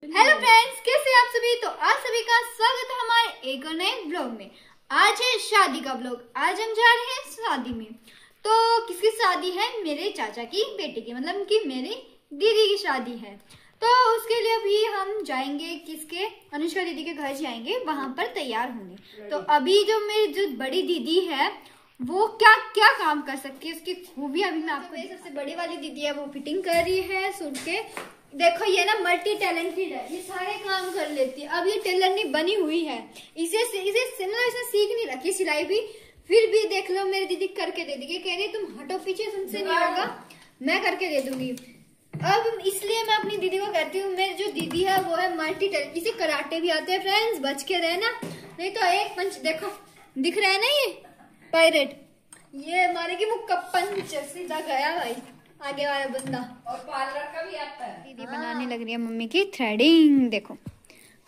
Hello friends, कैसे आप सभी। तो आप सभी का स्वागत है हमारे एक और नए ब्लॉग में। आज है शादी का ब्लॉग। आज हम जा रहे हैं शादी में। तो किसकी शादी है? मेरे चाचा की बेटी की, मतलब कि मेरी दीदी की शादी है। तो उसके लिए अभी हम जाएंगे किसके, अनुष्का दीदी के घर जाएंगे, वहां पर तैयार होंगे। तो अभी जो मेरी जो बड़ी दीदी है वो क्या क्या काम कर सकती है, उसकी खूबी अभी मैं आपको। मेरी सबसे बड़ी वाली दीदी है, वो फिटिंग कर रही है सूट के। देखो ये ना मल्टी टैलेंटेड है, ये सारे काम कर लेती है। अब ये टेलर नहीं बनी हुई है, इसे सीख नहीं रखी सिलाई भी। फिर भी देख लो मेरी दीदी करके दे देगी। कह रही तुम हटो पीछे, तुमसे नहीं होगा, मैं करके दे दूंगी। अब इसलिए मैं अपनी दीदी को कहती हूँ, मेरी जो दीदी है वो है मल्टी टैलेंट। इसे कराटे भी आते हैं फ्रेंड्स, बच के रहना, नहीं तो एक पंच। देखो दिख रहा है ना ये पायरेट, ये मारेगी मुक्का पंच, सीधा गया भाई आगे वाला बंदा। और पार्लर का भी आता है। दीदी बनाने लग रही है मम्मी की थ्रेडिंग। देखो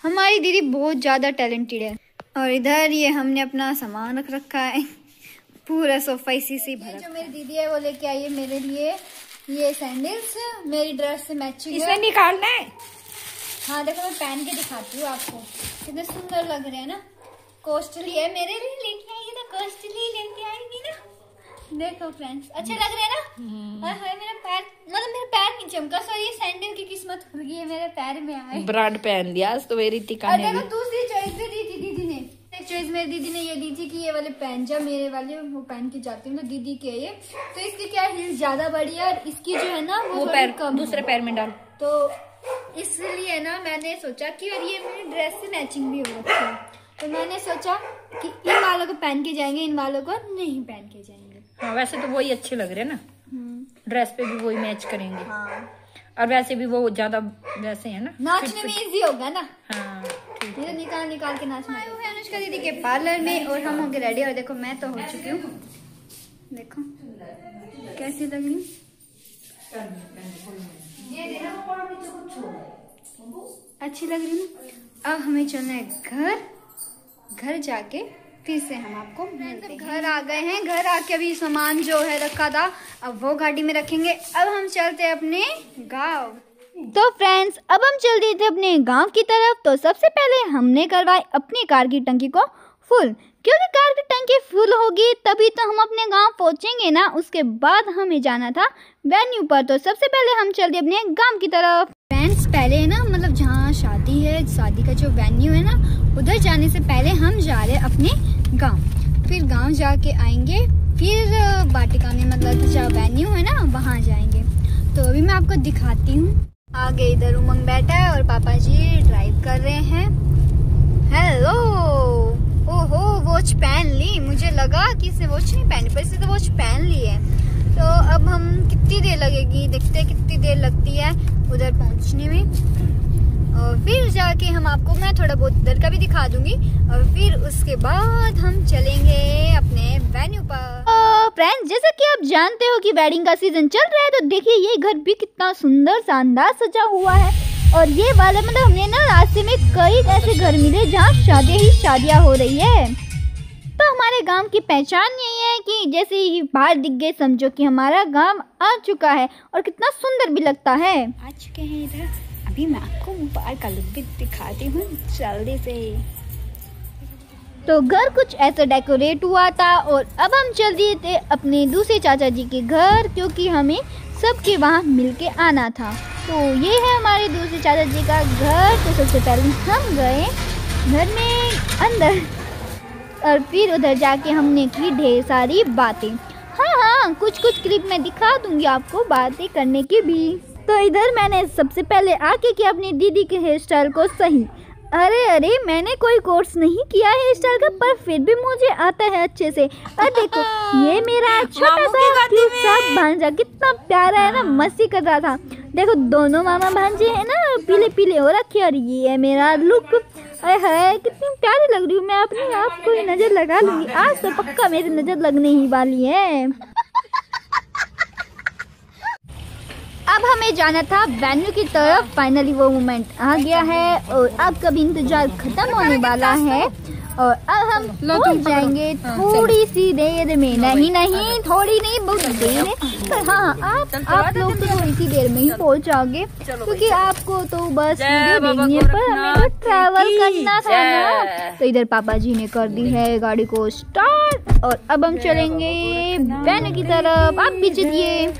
हमारी दीदी बहुत ज्यादा टैलेंटेड है। और इधर ये हमने अपना सामान रख रखा है, पूरा सोफा इसी से भरा। जो मेरी दीदी है वो लेके आई है मेरे लिए ये सैंडल्स, मेरी ड्रेस से मैचिंग है। इसे निकालना है। हाँ देखो मैं पहन के दिखाती हूँ आपको, कितने सुंदर लग रहे हैं ना। कॉस्टली है, मेरे लिए लेके आएगी तो कॉस्टली लेके आएगी ना। देखो फ्रेंड्स, अच्छे लग रहे हैं ना। हाय मेरा पैर, मतलब मेरा पैर नहीं चमका, सॉरी ये सैंडल की किस्मत खुल गई है, मेरे पैर में आए। ब्रांड पहन लिया आज तो मेरी टिका ने। देखो दूसरी चॉइस भी दी थी दीदी ने। एक चॉइस मेरी दीदी ने ये दी थी कि ये वाले पहन जा, मेरे वाले वो पहन के जाती हूँ। मतलब दीदी के ये तो इसकी क्या हील ज्यादा बड़ी है और इसकी जो है ना वो पैर कम, दूसरे पैर में डाल। तो इसलिए ना मैंने सोचा कि और ये मेरी ड्रेस से मैचिंग भी हो रखी है, तो मैंने सोचा कि इन वालों को पहन के जाएंगे, इन वालों को नहीं पहन के जाएंगे। हाँ वैसे तो वही अच्छे लग रहे हैं ना, ड्रेस पे भी वही मैच करेंगे। हाँ। और वैसे भी वो ज्यादा वैसे है ना, नाचने में इजी होगा ना। हाँ ठीक ये निकाल निकाल के नाचना। आए हुए हैं अनुष्का दीदी के पार्लर में और हम हो गए रेडी। और देखो मैं तो हो चुकी हूँ, देखो कैसी लग रही। अच्छी लग रही ना। अब हमें चलना है घर जाके फिर से हम आपको मिलते हैं। घर आ गए हैं, घर आके अभी सामान जो है रखा था अब वो गाड़ी में रखेंगे। अब हम चलते हैं अपने गांव। तो फ्रेंड्स अब हम चल दिए थे अपने गांव की तरफ। तो सबसे पहले हमने करवाई अपनी कार की टंकी को फुल, क्योंकि कार की टंकी फुल होगी तभी तो हम अपने गांव पहुंचेंगे ना। उसके बाद हमें जाना था वेन्यू पर। तो सबसे पहले हम चल दिए अपने गांव की तरफ। फ्रेंड्स पहले ना, मतलब जहाँ शादी है, शादी का जो वेन्यू है ना, उधर जाने से पहले हम जा रहे हैं अपने गांव। फिर गांव जाके आएंगे, फिर वाटिका में, मतलब जहाँ वेन्यू है ना वहाँ जाएंगे। तो अभी मैं आपको दिखाती हूँ। आगे इधर उमंग बैठा है और पापा जी ड्राइव कर रहे हैं। हेलो, ओहो वॉच पहन ली, मुझे लगा कि इसे वॉच नहीं पहनी, पर इसे तो वॉच पहन ली है। तो अब हम कितनी देर लगेगी, देखते हैं कितनी देर लगती है उधर पहुंचने में। और फिर जाके हम आपको, मैं थोड़ा बहुत इधर का भी दिखा दूंगी। और फिर उसके बाद हम चलेंगे अपने वेन्यू पर। फ्रेंड्स जैसा कि आप जानते हो कि वेडिंग का सीजन चल रहा है, तो देखिए ये घर भी कितना सुंदर शानदार सजा हुआ है। और ये वाले, मतलब हमने ना रास्ते में कई ऐसे घर मिले जहाँ शादियाँ हो रही है। तो हमारे गांव की पहचान यही है कि जैसे ही बाहर दिख गए समझो कि हमारा गांव आ चुका है। और कितना सुंदर भी लगता है। आ चुके हैं इधर, अभी मैं आपको बाहर का लुक भी दिखाती हूँ जल्दी से। तो घर कुछ ऐसा डेकोरेट हुआ था और अब हम चल दिए थे अपने दूसरे चाचा जी के घर, क्योंकि हमें सबके वहाँ मिलके आना था। तो ये है हमारे दूसरे चाचा जी का घर। तो सबसे पहले हम गए घर में अंदर और फिर उधर जाके हमने की ढेर सारी बातें। हाँ कुछ क्लिप में दिखा दूंगी आपको बातें करने की भी। तो इधर मैंने सबसे पहले आके किया अपनी दीदी के हेयर स्टाइल को सही। अरे मैंने कोई कोर्स नहीं किया है हेयर स्टाइल का, पर फिर भी मुझे आता है अच्छे से। और देखो ये मेरा छोटा सा भांजा कितना प्यारा है ना, मस्ती कर रहा था। देखो दोनों मामा भांजे है ना, पीले पीले हो रखे। और ये है मेरा लुक, है कितनी प्यारी लग रही हूँ। मैं अपने आप को ही नजर लगा लूंगी, आज तो पक्का मेरी नजर लगने ही वाली है। अब हमें जाना था वेन्यू की तरफ। फाइनली वो मोमेंट आ गया है और अब कभी इंतजार खत्म होने वाला है। और अब हम पहुंच जाएंगे थोड़ी सी देर में। नहीं थोड़ी नहीं, बहुत देर है। पर हाँ आप लोग तो थोड़ी सी देर में ही पहुंच जाओगे, क्योंकि आपको तो बस देखनी है, पर हमें तो ट्रैवल करना था ना। तो इधर पापा जी ने कर दी है गाड़ी को स्टार्ट और अब हम चलेंगे बहन की तरफ। आप पीछे दिए।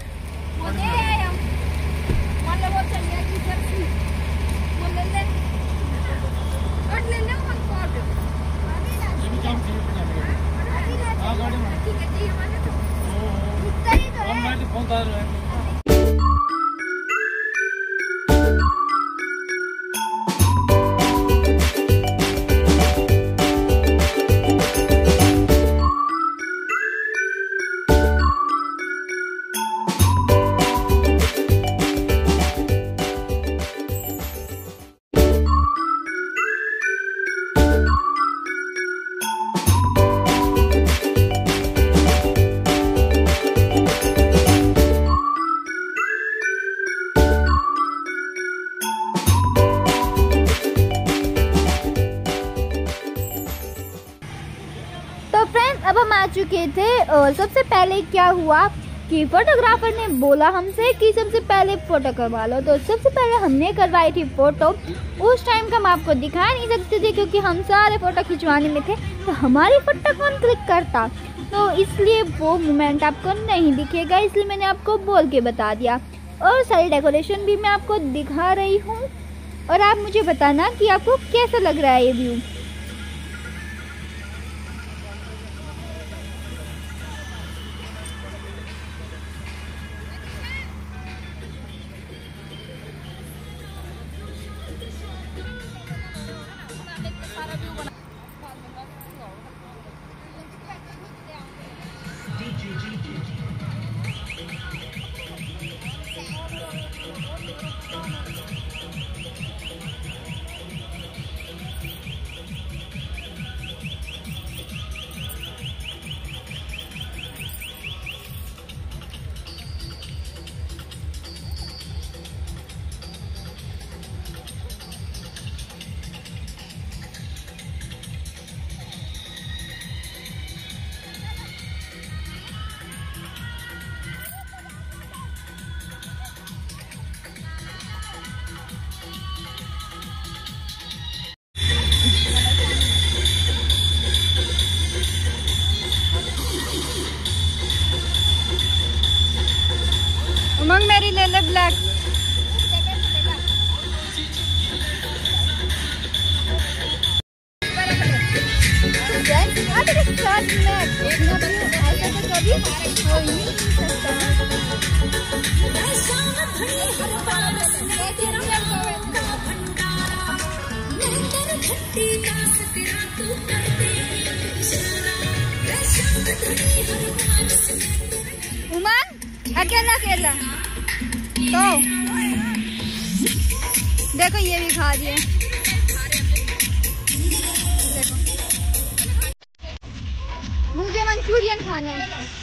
अब हम आ चुके थे और सबसे पहले क्या हुआ कि फोटोग्राफर ने बोला हमसे कि सबसे पहले फोटो करवा लो। तो सबसे पहले हमने करवाई थी फोटो। उस टाइम का हम आपको दिखा नहीं सकते थे क्योंकि हम सारे फोटो खिंचवाने में थे, तो हमारी फोटो कौन क्लिक करता, तो इसलिए वो मोमेंट आपको नहीं दिखेगा, इसलिए मैंने आपको बोल के बता दिया। और सारी डेकोरेशन भी मैं आपको दिखा रही हूँ और आप मुझे बताना कि आपको कैसा लग रहा है ये व्यू। उमंग मेरी ले ले ब्लैक। उमंग अकेला अकेला तो देखो ये भी खा दिए। मुझे मंचूरियन खाना है।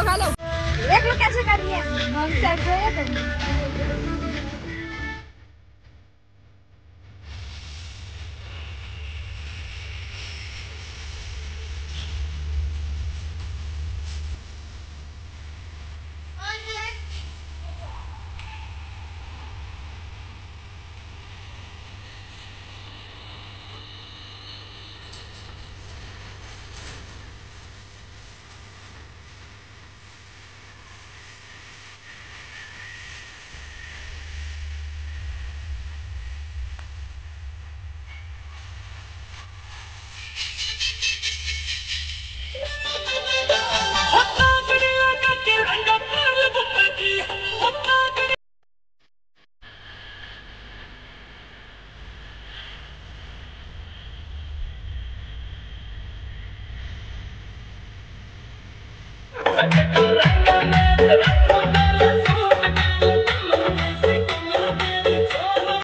खा लो देख लो कैसे कर रही है। हम सेट है।